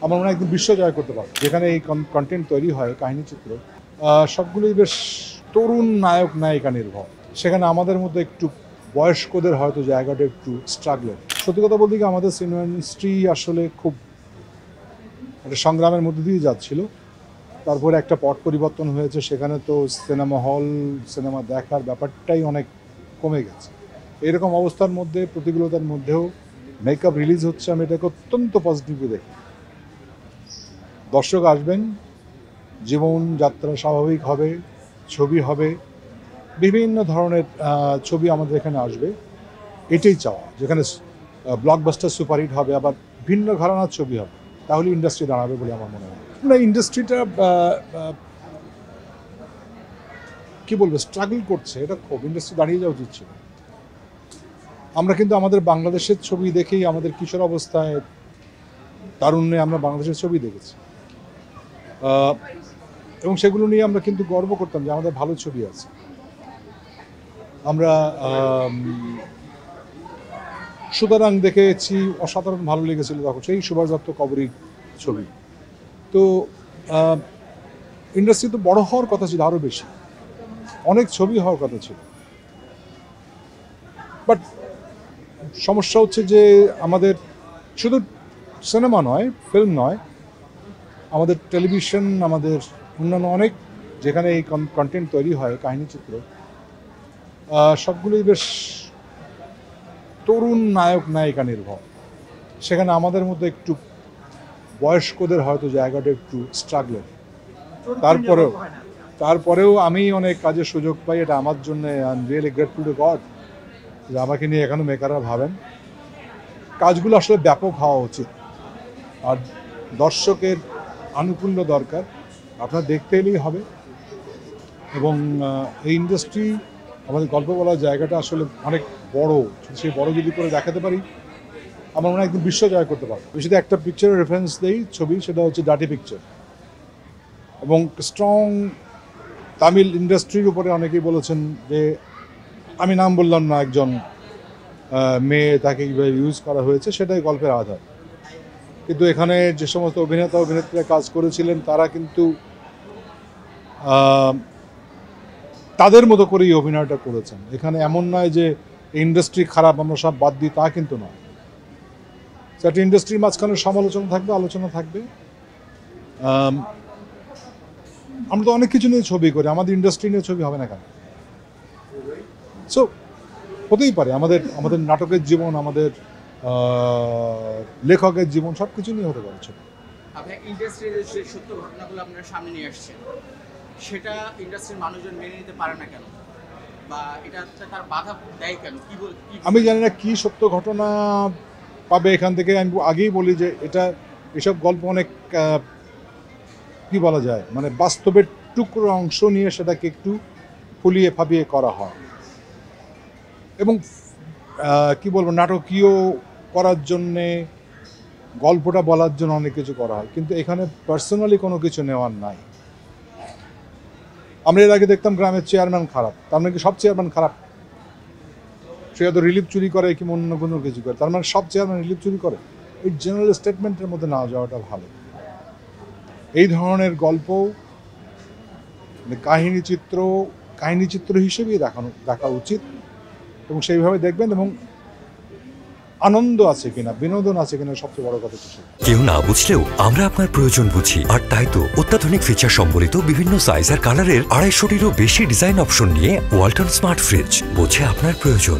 আমার মনে হয় একদম বিশ্ব জয় করতে পারবে। যেখানে এই কন্টেন্ট তৈরি হয়, কাহিনীচিত্র, সবগুলোই বেশ তরুণ নায়ক নায়িকা নির্ভর। সেখানে আমাদের মধ্যে একটু বয়স্কদের হয়তো জায়গাটা একটু স্ট্রাগলের। সত্যি কথা বলতে কি, আমাদের সিনেমা ইন্ডাস্ট্রি আসলে খুব একটা সংগ্রামের মধ্যে দিয়ে যাচ্ছিল। তারপরে একটা পট পরিবর্তন হয়েছে, সেখানে তো সিনেমা হল, সিনেমা দেখার ব্যাপারটাই অনেক কমে গেছে। এরকম অবস্থার মধ্যে, প্রতিকূলতার মধ্যেও মেকআপ রিলিজ হচ্ছে, আমি এটাকে অত্যন্ত পজিটিভলি দেখি। দর্শক আসবেন, জীবনযাত্রা স্বাভাবিক হবে, ছবি হবে, বিভিন্ন ধরনের ছবি আমাদের এখানে আসবে, এটাই চাওয়া। যেখানে ব্লকবাস্টার সুপারহিট হবে, আবার ভিন্ন ঘরানার ছবি হবে, তাহলে ইন্ডাস্ট্রি দাঁড়াবে বলে আমার মনে হয়। না, ইন্ডাস্ট্রিটা কি বলবো, স্ট্রাগল করছে, এটা খুব, ইন্ডাস্ট্রি দাঁড়িয়ে যাওয়া উচিত ছিল। আমরা কিন্তু আমাদের বাংলাদেশের ছবি দেখেই আমাদের কিশোর অবস্থায়, তারুণ্যে আমরা বাংলাদেশের ছবি দেখেছি, এবং সেগুলো নিয়ে আমরা কিন্তু গর্ব করতাম যে আমাদের ভালো ছবি আছে। আমরা সুতরাং দেখেছি, অসাধারণ ভালো লেগেছিল তখন, সেই সুভাষ দত্ত কবরীর ছবি। তো ইন্ডাস্ট্রি তো বড় হওয়ার কথা ছিল, আরও বেশি অনেক ছবি হওয়ার কথা ছিল। বাট সমস্যা হচ্ছে যে আমাদের শুধু সিনেমা নয়, ফিল্ম নয়, আমাদের টেলিভিশন, আমাদের অন্যান্য অনেক, যেখানে এই কন্টেন্ট তৈরি হয়, কাহিনীচিত্র, সবগুলোই বেশ তরুণ নায়ক নায়িকা নির্ভর। সেখানে আমাদের মধ্যে একটু বয়স্কদের হয়তো জায়গাটা একটু স্ট্রাগলের। তারপরেও আমি অনেক কাজের সুযোগ পাই, এটা আমার জন্য I am really grateful to god যে আমাকে নিয়ে এখনও মেকাররা ভাবেন। কাজগুলো আসলে ব্যাপক হওয়া উচিত, আর দর্শকের আনুকূল্য দরকার। আপনারা দেখতে এলেই হবে। এবং এই ইন্ডাস্ট্রি, আমাদের গল্প বলার জায়গাটা আসলে অনেক বড়। সেই বড় যদি করে দেখাতে পারি, আমার মনে হয় একদম বিশ্ব জয় করতে পারবো। যদি একটা পিকচারের রেফারেন্স দেই, ছবি, সেটা হচ্ছে ডার্টি পিকচার। এবং স্ট্রং তামিল ইন্ডাস্ট্রির উপরে অনেকেই বলেছেন যে, আমি নাম বললাম না, একজন মেয়ে, তাকে কীভাবে ইউজ করা হয়েছে, সেটাই গল্পের আধার। কিন্তু এখানে যে সমস্ত অভিনেতা অভিনেত্রীরা কাজ করেছিলেন, তারা কিন্তু তাদের মতো করেই অভিনয়টা করেছেন। এখানে এমন নয় যে ইন্ডাস্ট্রি খারাপ, আমরা সব বাদ দিই, তা কিন্তু নয়। একটা ইন্ডাস্ট্রির মাঝখানে সমালোচনা থাকবে, আলোচনা থাকবে। আমরা তো অনেক কিছু নিয়ে ছবি করি, আমাদের ইন্ডাস্ট্রি নিয়ে ছবি হবে না কেন? সো হতেই পারে, আমাদের নাটকের জীবন, আমাদের লেখকের জীবন, সব কিছু নিয়ে হতে পারে ছবি। আপনি ইন্ডাস্ট্রির যে সত্য ঘটনাগুলো আপনার সামনে নিয়ে আসছেন, সেটা ইন্ডাস্ট্রির মানুষজন মেনে নিতে পারে না কেন, বা এটা তার বাধা দেয় কেন? আমি জানি না কি সত্য ঘটনা পাবে এখান থেকে। আমি আগেই বলি যে এসব গল্প অনেক কি বলা যায়, মানে বাস্তবের টুকরো অংশ নিয়ে সেটাকে একটু ফুলিয়ে ফাবিয়ে করা হয়, এবং কি বলবো, নাটকীয় করার জন্যে, গল্পটা বলার জন্য অনেক কিছু করা হয়। কিন্তু এখানে পার্সোনালি কোনো কিছু নেওয়ার নাই। আমরা এর আগে দেখতাম গ্রামের চেয়ারম্যান খারাপ, তার মানে কি সব চেয়ারম্যান খারাপ? সে হয়তো রিলিফ চুরি করে কি অন্য কোনো কিছু করে, তার মানে সব চেয়ারম্যান রিলিফ চুরি করে? এই জেনারেল স্টেটমেন্টের মধ্যে না যাওয়াটা ভালো। এই ধরনের গল্প কাহিনীচিত্র হিসেবেই দেখা উচিত, এবং সেইভাবে দেখবেন। এবং আনন্দ আছে কিনা, বিনোদন আছে কিনা, সবচেয়ে বড় কথা কিছু। কেউ না বুঝলেও আমরা আপনার প্রয়োজন বুঝি, আর তাই তো অত্যাধুনিক ফিচার সম্বলিত বিভিন্ন সাইজ আর কালারের 250টিরও বেশি ডিজাইন অপশন নিয়ে ওয়ালটন স্মার্ট ফ্রিজ বোঝে আপনার প্রয়োজন।